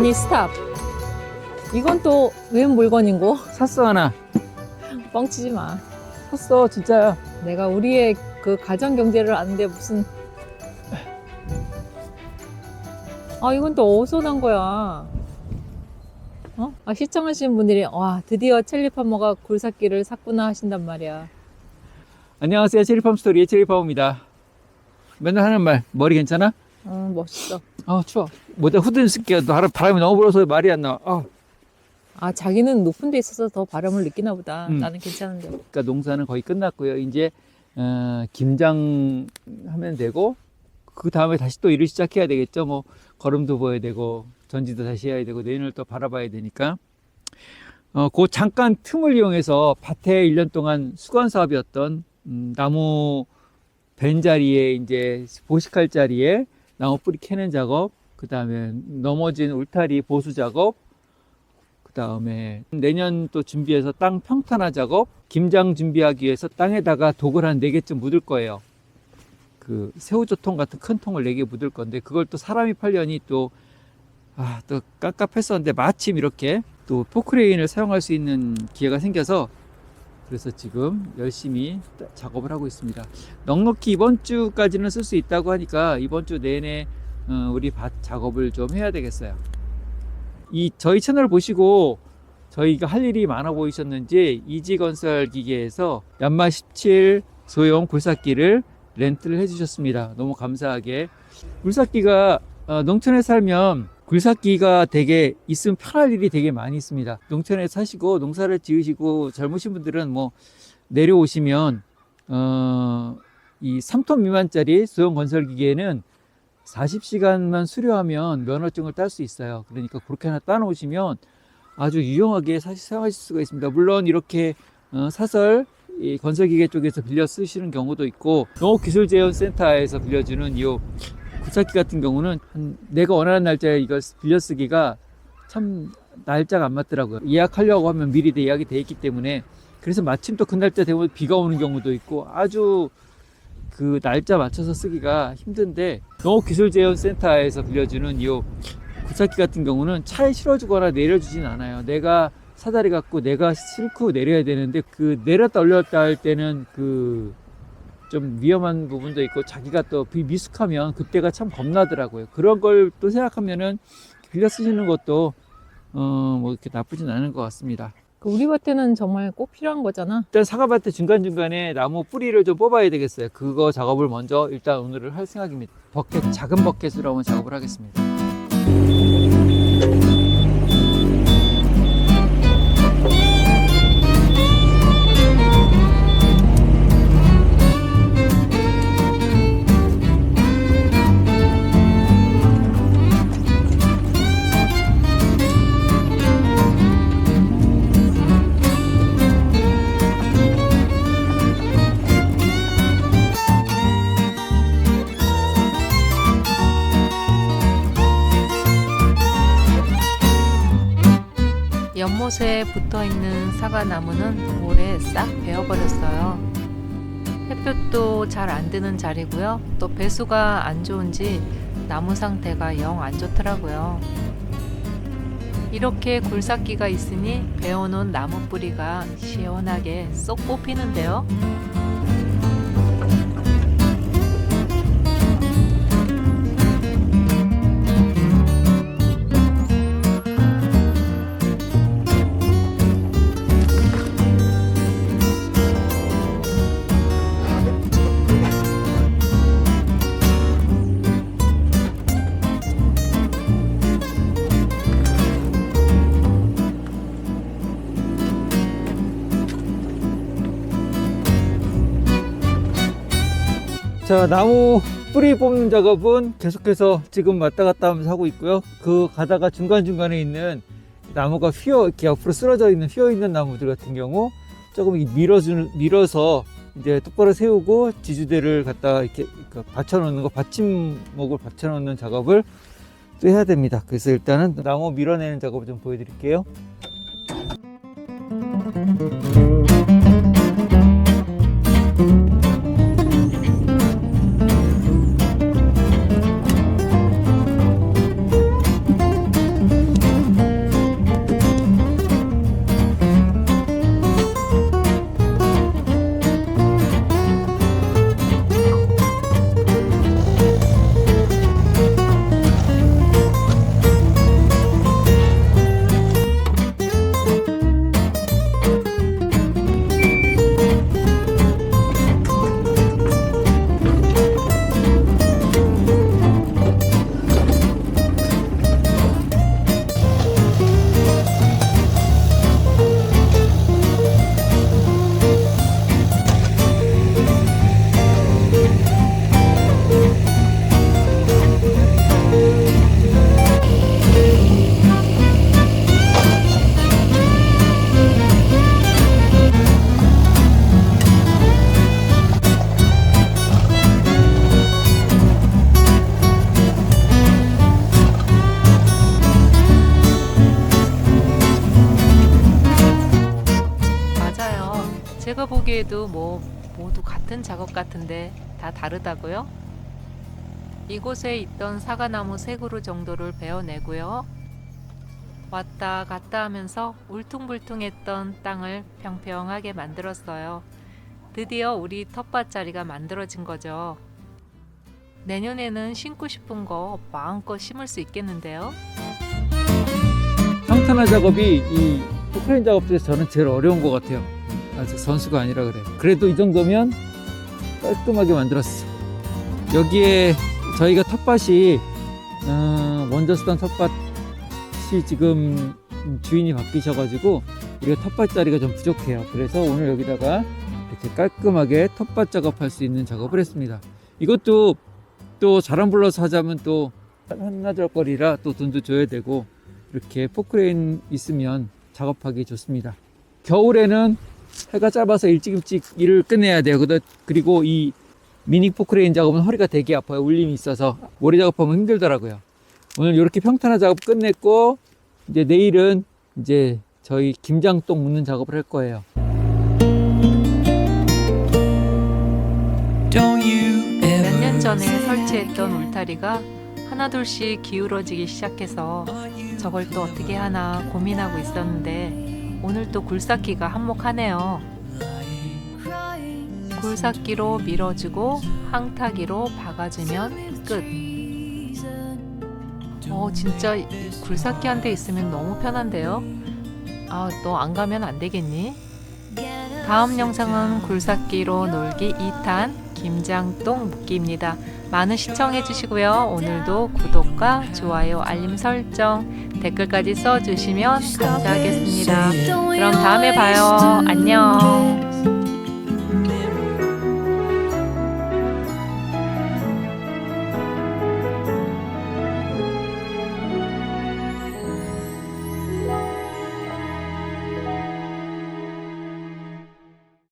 아니 스탑. 이건 또 웬 물건인고? 샀어 하나. 뻥치지 마. 샀어 진짜야. 내가 우리의 그 가정 경제를 아는데 무슨. 아 이건 또 어디서 난 거야? 어? 아 시청하시는 분들이 와 드디어 첼리파머가 굴삭기를 샀구나 하신단 말이야. 안녕하세요, 체리팜 스토리의 체리팜입니다. 맨날 하는 말, 머리 괜찮아? 멋있어. 아 추워. 뭐다 후드 쓸게요. 바람이 너무 불어서 말이 안 나와. 아 자기는 높은 데 있어서 더 바람을 느끼나 보다. 나는 괜찮은데. 그러니까 농사는 거의 끝났고요. 이제 김장하면 되고 그 다음에 다시 또 일을 시작해야 되겠죠. 뭐 거름도 보여야 되고 전지도 다시 해야 되고 내년을 또 바라봐야 되니까 그 잠깐 틈을 이용해서 밭에 1년 동안 수건 사업이었던 나무 벤 자리에 이제 보식할 자리에 나무 뿌리 캐는 작업, 그 다음에 넘어진 울타리 보수 작업, 그 다음에 내년 또 준비해서 땅 평탄화 작업, 김장 준비하기 위해서 땅에다가 독을 한 4개쯤 묻을 거예요. 그 새우젓통 같은 큰 통을 4개 묻을 건데 그걸 또 사람이 팔려니 또 깝깝했었는데 마침 이렇게 또 포크레인을 사용할 수 있는 기회가 생겨서 그래서 지금 열심히 작업을 하고 있습니다. 넉넉히 이번 주까지는 쓸 수 있다고 하니까 이번 주 내내 우리 밭 작업을 좀 해야 되겠어요. 저희 채널 보시고 저희가 할 일이 많아 보이셨는지 이지건설 기계에서 얀마 17 소형 굴삭기를 렌트를 해주셨습니다. 너무 감사하게. 굴삭기가 농촌에 살면 굴삭기가 되게 있으면 편할 일이 되게 많이 있습니다. 농촌에 사시고 농사를 지으시고 젊으신 분들은 뭐 내려오시면 이 3톤 미만짜리 소형 건설기계는 40시간만 수료하면 면허증을 딸 수 있어요. 그러니까 그렇게 하나 따놓으시면 아주 유용하게 사용하실 수가 있습니다. 물론 이렇게 사설 이 건설기계 쪽에서 빌려 쓰시는 경우도 있고 농업기술재현센터에서 빌려주는 이 굴삭기 같은 경우는 내가 원하는 날짜에 이걸 빌려 쓰기가 참 날짜가 안 맞더라고요. 예약하려고 하면 미리 예약이 돼 있기 때문에 그래서 마침 또 그 날짜 되면 비가 오는 경우도 있고 아주 그 날짜 맞춰서 쓰기가 힘든데 농업기술재현센터에서 빌려주는 이 굴삭기 같은 경우는 차에 실어주거나 내려주진 않아요. 내가 사다리 갖고 내가 싣고 내려야 되는데 그 내렸다 올렸다 할 때는 그 좀 위험한 부분도 있고 자기가 또 미숙하면 그때가 참 겁나더라고요. 그런 걸 또 생각하면은 빌려 쓰시는 것도 뭐 이렇게 나쁘진 않은 것 같습니다. 우리 밭에는 정말 꼭 필요한 거잖아. 일단 사과밭에 중간중간에 나무 뿌리를 좀 뽑아야 되겠어요. 그거 작업을 먼저 일단 오늘을 할 생각입니다. 작은 버켓으로 한번 작업을 하겠습니다. 연못에 붙어있는 사과나무는 올해 싹 베어버렸어요. 햇볕도 잘 안 드는 자리고요. 또 배수가 안 좋은지 나무 상태가 영 안 좋더라고요. 이렇게 굴삭기가 있으니 베어놓은 나무 뿌리가 시원하게 쏙 뽑히는데요. 자, 나무 뿌리 뽑는 작업은 계속해서 지금 왔다 갔다 하면서 하고 있고요. 그 가다가 중간중간에 있는 나무가 이렇게 옆으로 쓰러져 있는 휘어 있는 나무들 같은 경우 조금 밀어서 이제 똑바로 세우고 지주대를 갖다가 이렇게 받쳐놓는 받침목을 받쳐놓는 작업을 또 해야 됩니다. 그래서 일단은 나무 밀어내는 작업을 좀 보여드릴게요. 제가 보기에도 뭐 모두 같은 작업 같은데 다 다르다고요? 이곳에 있던 사과나무 3그루 정도를 베어내고요. 왔다 갔다 하면서 울퉁불퉁했던 땅을 평평하게 만들었어요. 드디어 우리 텃밭자리가 만들어진 거죠. 내년에는 심고 싶은 거 마음껏 심을 수 있겠는데요. 평탄화 작업이 이 포크레인 작업 중에서 저는 제일 어려운 것 같아요. 아직 선수가 아니라 그래. 그래도 이 정도면 깔끔하게 만들었어. 여기에 저희가 텃밭이 먼저 쓰던 텃밭이 지금 주인이 바뀌셔가지고 우리가 텃밭 자리가 좀 부족해요. 그래서 오늘 여기다가 이렇게 깔끔하게 텃밭 작업할 수 있는 작업을 했습니다. 이것도 또 사람 불러서 하자면 또 한나절 거리라 또 돈도 줘야 되고, 이렇게 포크레인 있으면 작업하기 좋습니다. 겨울에는 해가 짧아서 일찍 일을 끝내야 돼요. 그리고 이 미니 포크레인 작업은 허리가 되게 아파요. 울림이 있어서 모래 작업하면 힘들더라고요. 오늘 이렇게 평탄화 작업 끝냈고, 이제 내일은 이제 저희 김장동 묻는 작업을 할 거예요. 몇 년 전에 설치했던 울타리가 하나둘씩 기울어지기 시작해서 저걸 또 어떻게 하나 고민하고 있었는데 오늘 또 굴삭기가 한몫하네요. 굴삭기로 밀어주고 항타기로 박아주면 끝. 진짜 이 굴삭기 한 대 있으면 너무 편한데요. 너 안 가면 안 되겠니? 다음 영상은 굴삭기로 놀기 2탄 김장동 묻기입니다. 많은 시청해 주시고요. 오늘도 구독과 좋아요, 알림 설정, 댓글까지 써주시면 감사하겠습니다. 그럼 다음에 봐요. 안녕.